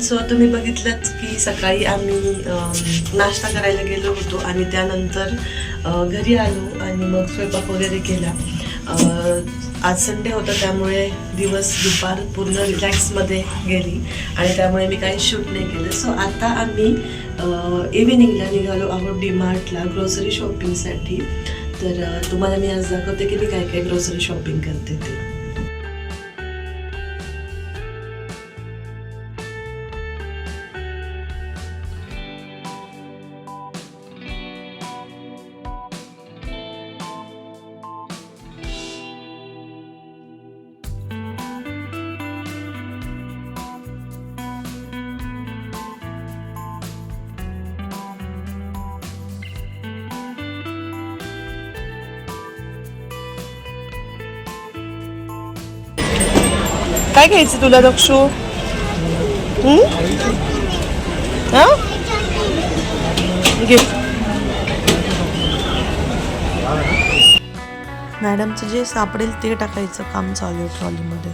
So तुम्ही बघितलंच की सकाळी आम्ही नाश्ता करायला गेलो होतो आणि त्यानंतर घरी आलो आणि मग स्वयंपाक वगैरे केला. आज संडे होता त्यामुळे दुपार पूर्ण रिलॅक्समध्ये गेली आणि त्यामुळे मी काही शूट नाही केलं. सो आता आम्ही इव्हिनिंगला निघालो आहोत डीमार्टला ग्रोसरी शॉपिंगसाठी. तर तुम्हाला मी आज दाखवते की मी काय काय ग्रोसरी शॉपिंग करते ते. काय घ्यायचं तुला दक्षू? घे. मॅडमचं जे सापडेल ते टाकायचं काम चालू आहे ट्रॉलीमध्ये.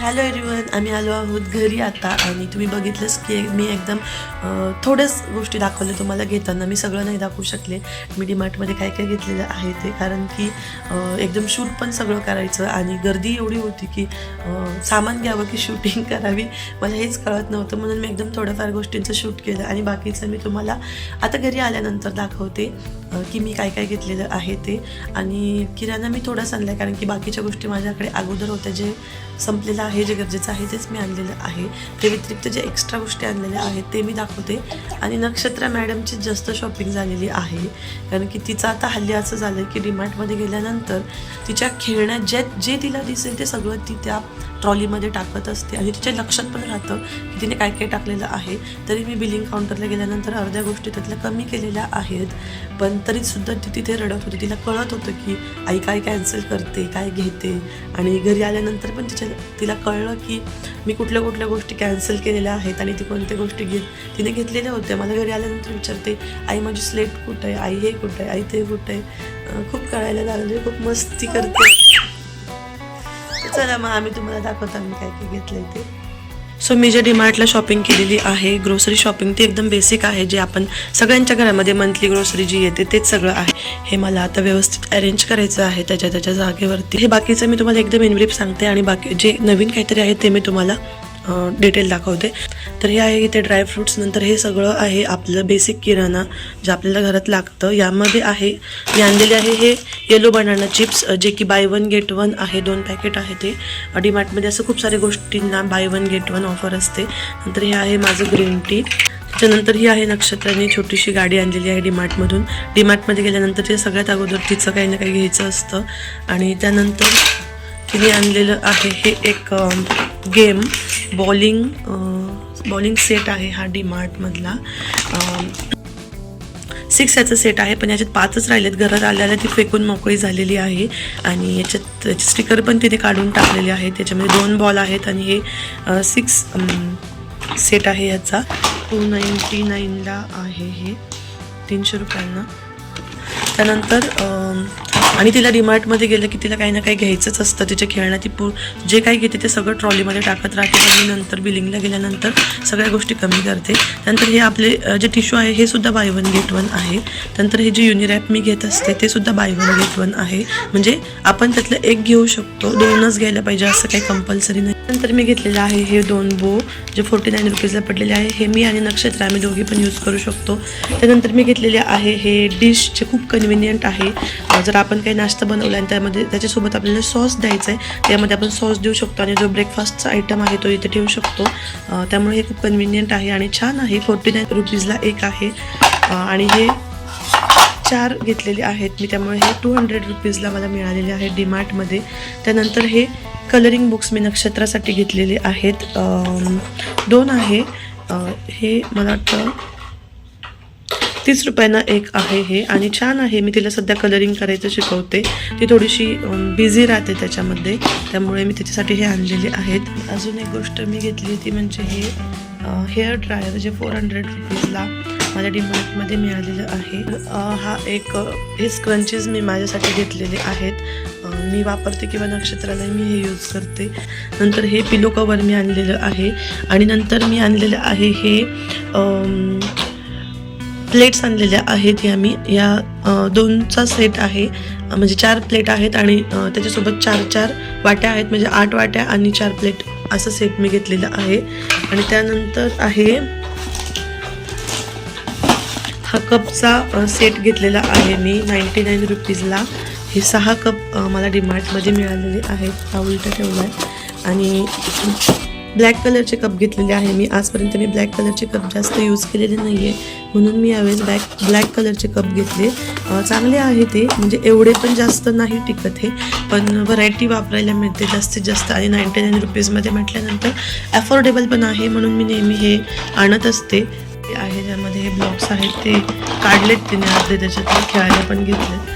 हॅलो एव्हरीवन, आम्ही आलो आहोत घरी आता आणि तुम्ही बघितलंच की मी एकदम थोड्याच गोष्टी दाखवल्या तुम्हाला घेताना. मी सगळं नाही दाखवू शकले. मी डीमार्टमध्ये काय काय घेतलेलं आहे ते, कारण की एकदम शूट पण सगळं करायचं आणि गर्दी एवढी होती की सामान घ्यावं की शूटिंग करावी मला हेच कळत नव्हतं. म्हणून मी एकदम थोड्याफार गोष्टींचं शूट केलं आणि बाकीचं मी तुम्हाला आता घरी आल्यानंतर दाखवते की मी काय काय घेतलेलं आहे ते. आणि किराणा मी थोडाच आणला आहे कारण की बाकीच्या गोष्टी माझ्याकडे अगोदर होत्या. जे संपलेलं आहे, जे गरजेचं आहे तेच मी आणलेलं आहे. ते व्यतिरिक्त जे एक्स्ट्रा गोष्टी आणलेल्या आहेत ते मी दाखवते. आणि नक्षत्रा मॅडमची जास्त शॉपिंग झालेली आहे कारण की तिचं आता हल्ली असं झालं की डीमार्टमध्ये गेल्यानंतर तिच्या खेळण्यात जे तिला दिसेल ते सगळं ती त्या ट्रॉलीमध्ये टाकत असते आणि तिच्या लक्षात पण राहतं की तिने काय काय टाकलेलं आहे. तरी मी बिलिंग काउंटरला गेल्यानंतर अर्ध्या गोष्टी त्यातल्या कमी केलेल्या आहेत, पण तरीसुद्धा ती तिथे रडत होती. तिला कळत होतं की आई काय कॅन्सल करते, काय घेते. आणि घरी आल्यानंतर पण तिला कळलं की मी कुठल्या कुठल्या गोष्टी कॅन्सल केलेल्या आहेत आणि ती कोणत्या गोष्टी तिने घेतलेल्या होत्या. मला घरी आल्यानंतर विचारते, आई माझी स्लेट कुठं आहे, आई हे कुठं आहे, आई ते कुठं आहे. खूप कळायला लागले, खूप मस्ती करते. चला मग आम्ही तुम्हाला दाखवतो आम्ही काय काय घेतलंय ते. सो मी जे डीमार्टला शॉपिंग केलेली आहे ग्रोसरी शॉपिंग ती एकदम बेसिक आहे. जे आपण सगळ्यांच्या घरामध्ये मंथली ग्रोसरी जी येते तेच सगळं आहे. हे मला आता व्यवस्थित अरेंज करायचं आहे त्याच्या जागेवरती. हे बाकीचं मी तुम्हाला एकदम इन ब्रीफ सांगते आणि बाकी जे नवीन काहीतरी आहे ते मी तुम्हाला डिटेल दाखवते. तर हे आहे इथे ड्रायफ्रूट्स. नंतर हे सगळं आहे आपलं बेसिक किराणा जे आपल्याला घरात लागतं. यामध्ये आहे मी आणलेले आहे हे येलो बनाना चिप्स, जे की बाय 1 गेट 1 आहे. 2 पॅकेट आहे ते. डीमार्टमध्ये असं खूप साऱ्या गोष्टींना बाय 1 गेट 1 ऑफर असते. नंतर हे आहे माझं ग्रीन टी. त्याच्यानंतर ही आहे नक्षत्राने छोटीशी गाडी आणलेली आहे डीमार्टमधून. डीमार्टमध्ये गेल्यानंतर ते सगळ्यात अगोदर तिचं काही ना काही घ्यायचं असतं. आणि त्यानंतर तिने आणलेलं आहे हे एक गेम बॉलिंग सेट आहे. हा डीमार्टमधला 6 याचा सेट आहे, पण याच्यात 5च राहिलेत. घरात आल्याला ती फेकून मोकळी झालेली आहे आणि याच्यात स्टिकर पण तिने काढून टाकलेले आहेत. त्याच्यामध्ये 2 बॉल आहेत आणि हे 6 सेट आहे. याचा 299ला आहे, हे 300 रुपयांना. त्यानंतर आणि तिला डीमार्टमध्ये गेलं की तिला काही ना काही घ्यायचंच असतं. तिच्या खेळण्यात ती जे काही घेते ते सगळं ट्रॉलीमध्ये टाकत राहते आणि नंतर बिलिंगला गेल्यानंतर सगळ्या गोष्टी कमी करते. त्यानंतर हे आपले जे टिश्यू आहे हे सुद्धा बाय 1 गेट 1 आहे. त्यानंतर हे जे युनिरॅप मी घेत असते ते सुद्धा बाय 1 गेट 1 आहे. म्हणजे आपण त्यातलं एक घेऊ शकतो, 2च घ्यायला पाहिजे असं काही कंपल्सरी नाही. नंतर मी घेतलेलं आहे हे 2 बो जे 49 रुपीजला पडलेले आहे. हे मी आणि नक्षत्र आम्ही दोघी पण यूज करू शकतो. त्यानंतर मी घेतलेले आहे हे डिश जे खूप कन्व्हिनियंट आहे. जर आपण काही नाश्ता बनवला आणि त्याच्यासोबत आपल्याला सॉस द्यायचा आहे, त्यामध्ये आपण सॉस देऊ शकतो आणि जो ब्रेकफास्टचा आयटम आहे तो इथे ठेवू शकतो. त्यामुळे हे खूप कन्व्हिनियंट आहे आणि छान आहे. 49 रुपीजला एक आहे आणि हे 4 घेतलेले आहेत मी, त्यामुळे हे 200 रुपीजला मला मिळालेले आहे डीमार्टमध्ये. त्यानंतर हे कलरिंग बुक्स मी नक्षत्रासाठी घेतलेले आहेत. 2 आहे. हे मला वाटतं 30 रुपयांना एक आहे हे आणि छान आहे. मी तिला सध्या कलरिंग करायचं शिकवते. ती थोडीशी बिझी राहते त्याच्यामध्ये, त्यामुळे मी तिच्यासाठी हे आणलेले आहेत. अजून एक गोष्ट मी घेतली ती म्हणजे हे हेअर ड्रायर जे 400 रुपीजला माझ्या डीमार्टमध्ये मिळालेलं आहे. हा एक हे स्क्रंचेस मी माझ्यासाठी घेतलेले आहेत. मी वापरते किंवा नक्षत्राला मी हे यूज करते. नंतर हे पिलो कवर मी आणलेलं आहे आणि नंतर मी आणलेलं आहे हे प्लेट्स आणलेल्या आहेत. या 2चा सेट आहे, म्हणजे 4 प्लेट आहेत आणि त्याच्यासोबत 4 वाट्या आहेत, म्हणजे 8 वाट्या आणि 4 प्लेट असं सेट मी घेतलेलं आहे. आणि त्यानंतर आहे हा कपचा सेट घेतलेला आहे मी 99 रुपीजला. हे 6 कप मला डीमार्टमध्ये मिळालेले आहेत. हा उलटा ठेवला आहे आणि ब्लॅक कलरचे कप घेतलेले आहे मी. आजपर्यंत मी ब्लॅक कलरचे कप जास्त यूज केलेले नाही आहे, म्हणून मी यावेळेस ब्लॅक कलरचे कप घेतले. चांगले आहे ते, म्हणजे एवढे पण जास्त नाही टिकत हे, पण व्हरायटी वापरायला मिळते जास्तीत जास्त. आणि 99 रुपीजमध्ये म्हटल्यानंतर अफोर्डेबल पण आहे, म्हणून मी नेहमी हे आणत असते. आहे ज्यामध्ये हे ब्लॉक्स आहेत ते काढलेत तिने अर्धे, त्याच्यात खेळायला पण घेतले.